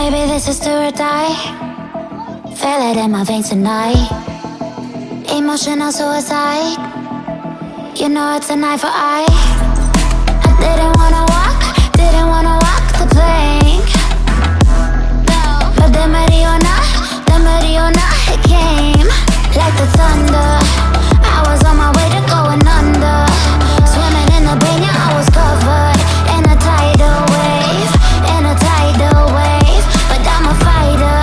Baby, this is do or die. Feel it in my veins tonight. Emotional suicide. You know it's an eye for eye. I didn't wanna walk the plank. But the Mariona, it came like the thunder. I was on my way to going under. Swimming in the pain, yeah, I was covered in a tidal wave, but I'm a fighter.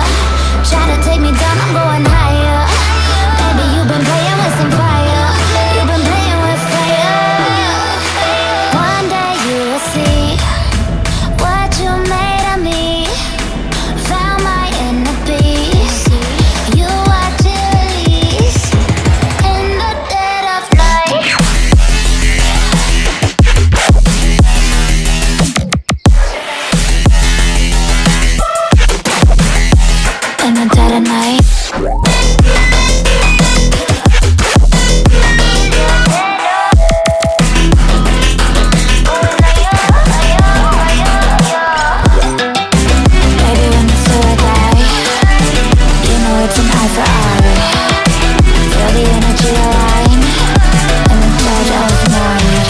Try to take me down, I'm going higher. Baby, you've been playing with some fire. You've been playing with fire. One day you will see what you made of me. Found my inner peace. You watch it release in the dead of night. In the dead of night. Baby, when it's do or die, you know it's an eye for eye. Feel the energy align in the dead of night.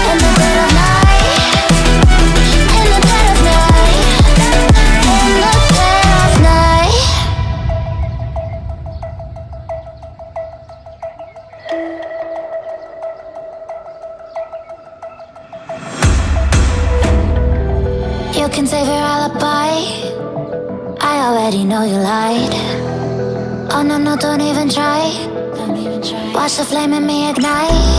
In the dead of night. In the dead of night. In the dead of night. You can save your alibi. I already know you lied. Oh no, no, don't even try. Watch the flame in me ignite.